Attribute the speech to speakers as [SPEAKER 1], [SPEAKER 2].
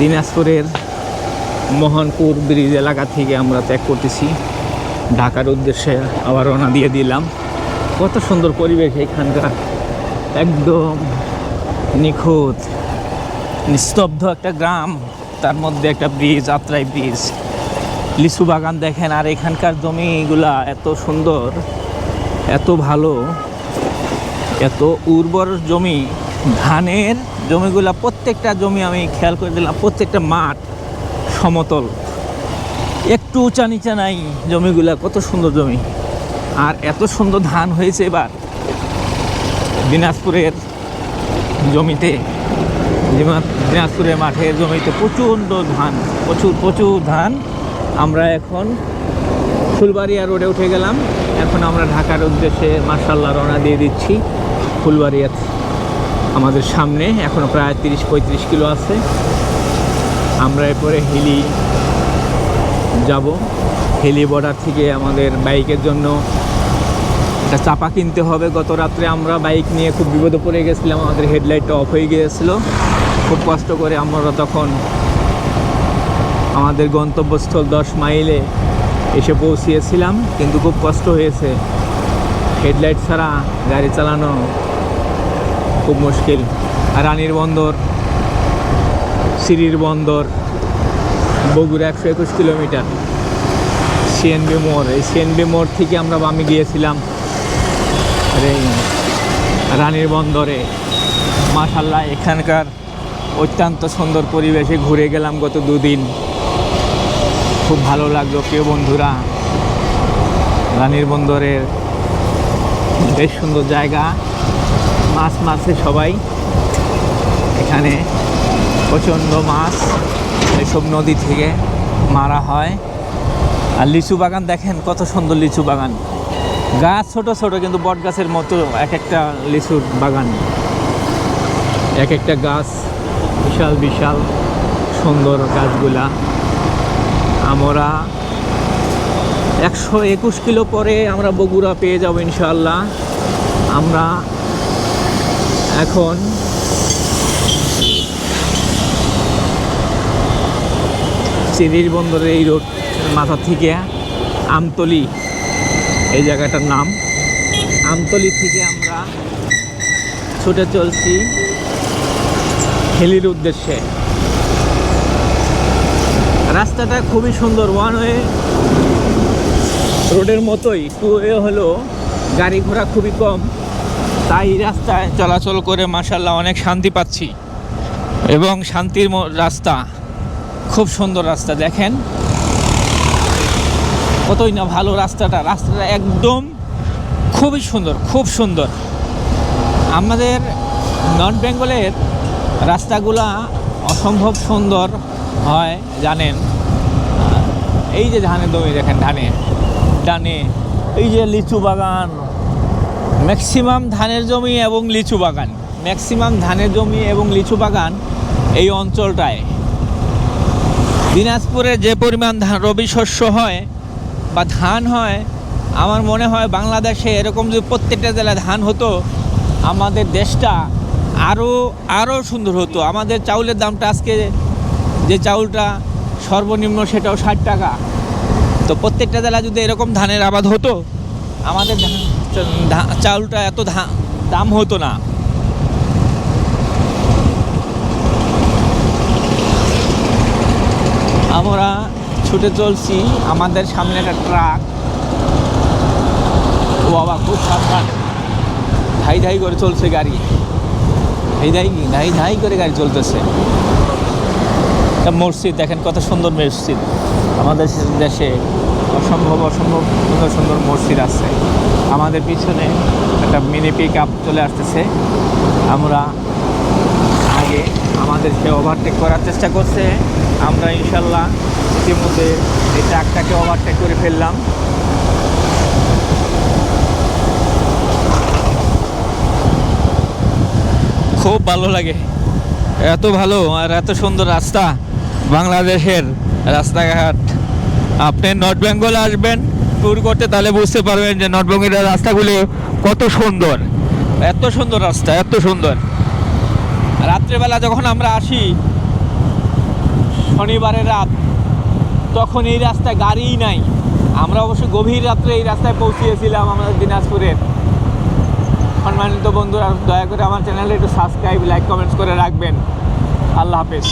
[SPEAKER 1] দিনাজপুরের মোহনপুর ব্রিজ এলাকা থেকে আমরা ত্যাগ করতেছি, ঢাকার উদ্দেশ্যে আবার রওনা দিয়ে দিলাম। কত সুন্দর পরিবেশ এখানকার, একদম নিখুঁত নিস্তব্ধ একটা গ্রাম, তার মধ্যে একটা ব্রিজ, আত্রাই ব্রিজ, লিচু বাগান দেখেন। আর এখানকার জমিগুলা এত সুন্দর, এত ভালো, এত উর্বর জমি। ধানের জমিগুলা, প্রত্যেকটা জমি আমি খেয়াল করে দিলাম, প্রত্যেকটা মাঠ সমতল, একটু উঁচা নিচা নাই জমিগুলা, কত সুন্দর জমি। আর এত সুন্দর ধান হয়েছে এবার দিনাজপুরের জমিতে, দিনাজপুরের মাঠের জমিতে প্রচণ্ড ধান, প্রচুর ধান। আমরা এখন ফুলবাড়িয়া রোডে উঠে গেলাম। এখন আমরা ঢাকার উদ্দেশ্যে মাশাআল্লাহ রওনা দিয়ে দিচ্ছি। ফুলবাড়িয়া আমাদের সামনে, এখনও প্রায় 30-35 কিলো আছে। আমরা এরপরে হিলি যাব। হিলি বর্ডার থেকে আমাদের বাইকের জন্য একটা চাপা কিনতে হবে। গত রাত্রে আমরা বাইক নিয়ে খুব বিপদে পড়ে গেছিলাম, আমাদের হেডলাইটটা অফ হয়ে গিয়েছিল। খুব কষ্ট করে আমরা তখন আমাদের গন্তব্যস্থল 10 মাইলে এসে পৌঁছিয়েছিলাম, কিন্তু খুব কষ্ট হয়েছে। হেডলাইট ছাড়া গাড়ি চালানো খুব মুশকিল। রানীর বন্দর, সিরির বন্দর, বগুড়া 121 কিলোমিটার। সিএনবি মোড়, এই সিএনবি মোড় থেকে আমরা বামে গিয়েছিলাম রানীর বন্দরে। মাশাআল্লাহ এখানকার অত্যন্ত সুন্দর পরিবেশে ঘুরে গেলাম গত 2 দিন, খুব ভালো লাগলো। প্রিয় বন্ধুরা, রানীর বন্দরের বেশ সুন্দর জায়গা, মাছ মারছে সবাই এখানে, প্রচণ্ড মাছ এসব নদী থেকে মারা হয়। আর লিচু বাগান দেখেন, কত সুন্দর লিচু বাগান, গাছ ছোট ছোট কিন্তু বট গাছের মতো এক একটা লিচুর বাগান, এক একটা গাছ বিশাল বিশাল সুন্দর গাছগুলা। আমরা 121 কিলো পরে আমরা বগুড়া পেয়ে যাব ইনশাআল্লাহ। আমরা এখন সিরির বন্দরের এই রোড মাথা থেকে আমতলি, এই জায়গাটার নাম আমতলি, থেকে আমরা ছুটে চলছি হিলির উদ্দেশ্যে। রাস্তাটা খুবই সুন্দর, ওয়ান ওয়ে রোডের মতোই, টু ওয়ে হলো গাড়ি ঘোড়া খুবই কম, তাই রাস্তায় চলাচল করে মাশাআল্লাহ অনেক শান্তি পাচ্ছি। এবং শান্তির রাস্তা, খুব সুন্দর রাস্তা, দেখেন কতই না ভালো রাস্তাটা একদম খুবই সুন্দর, খুব সুন্দর। আমাদের নর্থ বেঙ্গলের রাস্তাগুলা অসম্ভব সুন্দর হয় জানেন। এই যে ধানের জমি দেখেন, ডানে এই যে লিচু বাগান, ম্যাক্সিমাম ধানের জমি এবং লিচু বাগান, ম্যাক্সিমাম ধানের জমি এবং লিচু বাগান এই অঞ্চলটায়। দিনাজপুরে যে পরিমাণ রবি শস্য হয় বা ধান হয়, আমার মনে হয় বাংলাদেশে এরকম যদি প্রত্যেকটা জেলায় ধান হতো, আমাদের দেশটা আরও সুন্দর হতো। আমাদের চাউলের দামটা আজকে, যে চাউলটা সর্বনিম্ন সেটাও 60 টাকা। তো প্রত্যেকটা জেলা যদি এরকম ধানের আবাদ হতো, আমাদের চাউলটা এত দাম হতো না। আমরা ছুটে চলছি, আমাদের সামনে একটা ট্রাক, ও বাবা খুব সাবধান, ধাই করে চলছে গাড়ি, ধাই করে গাড়ি চলতেছে। একটা মসজিদ দেখেন, কত সুন্দর মসজিদ। আমাদের দেশে অসম্ভব সুন্দর মসজিদ আছে। আমাদের পিছনে একটা মিনি পিক আপ চলে আসতেছে। আমরা আগে আমাদের সে ওভারটেক করার চেষ্টা করছে, আমরা ইনশাল্লাহ ইতিমধ্যে এই ট্রাকটাকে ওভারটেক করে ফেললাম। খুব ভালো লাগে, এত ভালো আর এত সুন্দর রাস্তা। বাংলাদেশের রাস্তাঘাট, আপনি নর্থ বেঙ্গল আসবেন ট্যুর করতে, তাহলে বুঝতে পারবেন যে নর্থ বেঙ্গলের রাস্তাগুলো কত সুন্দর, এত সুন্দর রাস্তা, এত সুন্দর। রাত্রেবেলা যখন আমরা আসি শনিবারের রাত, তখন এই রাস্তায় গাড়িই নাই। আমরা অবশ্য গভীর রাত্রে এই রাস্তায় পৌঁছিয়েছিলাম আমাদের দিনাজপুরের। সম্মানিত বন্ধুরা, দয়া করে আমার চ্যানেলে একটু সাবস্ক্রাইব, লাইক, কমেন্টস করে রাখবেন। আল্লাহ হাফেজ।